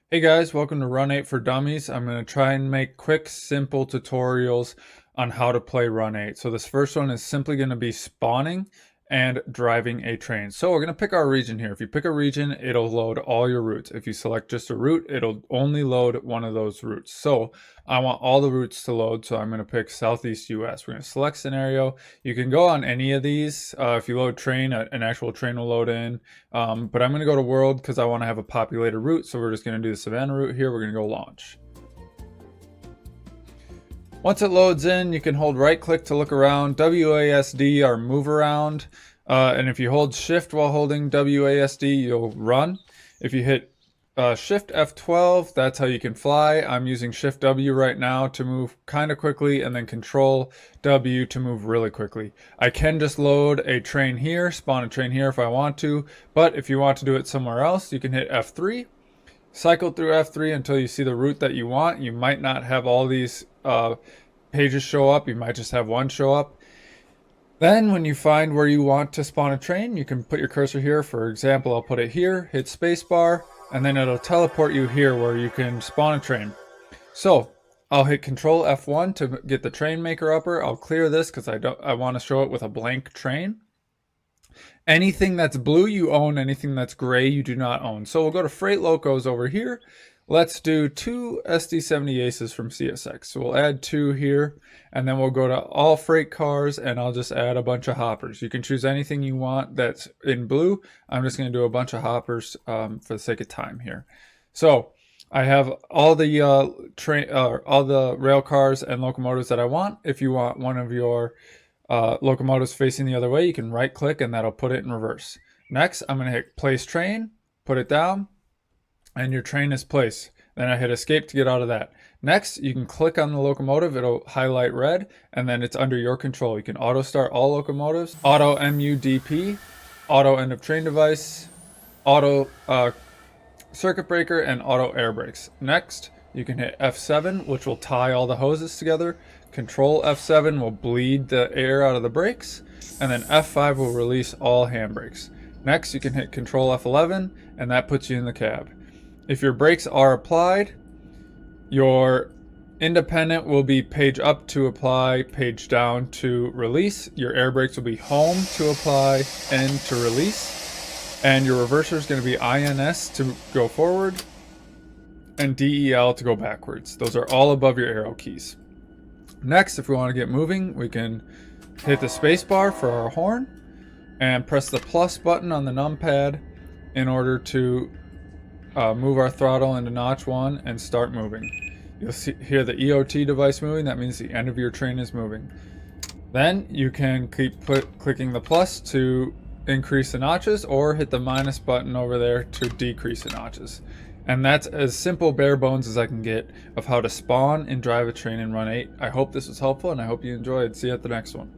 Hey guys, welcome to Run 8 for Dummies. I'm going to try and make quick, simple tutorials on how to play Run 8. So this first one is simply going to be spawning and driving a train. So we're going to pick our region here. If you pick a region, it'll load all your routes. If you select just a route, it'll only load one of those routes. So I want all the routes to load, so I'm going to pick Southeast US. We're going to select scenario. You can go on any of these. If you load train, an actual train will load in. But I'm going to go to world because I want to have a populated route. So we're just going to do the Savannah route here. We're going to go launch. Once it loads in, you can hold right click to look around. WASD or move around. And if you hold shift while holding WASD, you'll run. If you hit shift F12, that's how you can fly. I'm using shift W right now to move kind of quickly, and then control W to move really quickly. I can just load a train here, spawn a train here if I want to, but if you want to do it somewhere else, you can hit F3. Cycle through F3 until you see the route that you want. You might not have all these pages show up. You might just have one show up. Then when you find where you want to spawn a train, you can put your cursor here. For example, I'll put it here, hit spacebar, and then it'll teleport you here where you can spawn a train. So I'll hit Control F1 to get the train maker upper. I'll clear this because I want to show it with a blank train. Anything that's blue you own, anything that's gray you do not own. So we'll go to Freight Locos over here. Let's do 2 SD70 Aces from CSX. So we'll add 2 here, and then we'll go to all freight cars, and I'll just add a bunch of hoppers. You can choose anything you want that's in blue. I'm just going to do a bunch of hoppers for the sake of time here. So I have all the all the rail cars and locomotives that I want. If you want one of your locomotives facing the other way, you can right click and that'll put it in reverse. Next, I'm going to hit place train, put it down, and your train is placed. Then I hit escape to get out of that. Next, you can click on the locomotive, it'll highlight red, and then it's under your control. You can auto start all locomotives, auto MUDP, auto end of train device, auto circuit breaker, and auto air brakes. Next, you can hit F7, which will tie all the hoses together. Control F7 will bleed the air out of the brakes, and then F5 will release all handbrakes. Next, you can hit Control F11, and that puts you in the cab. If your brakes are applied, your independent will be page up to apply, page down to release. Your air brakes will be home to apply, end to release. And your reverser is going to be INS to go forward, and DEL to go backwards. Those are all above your arrow keys. Next, if we want to get moving, we can hit the space bar for our horn and press the plus button on the numpad in order to move our throttle into notch 1 and start moving. You'll hear the EOT device moving. That means the end of your train is moving. Then you can keep clicking the plus to increase the notches, or hit the minus button over there to decrease the notches. And that's as simple bare bones as I can get of how to spawn and drive a train in Run 8. I hope this was helpful, and I hope you enjoyed. See you at the next one.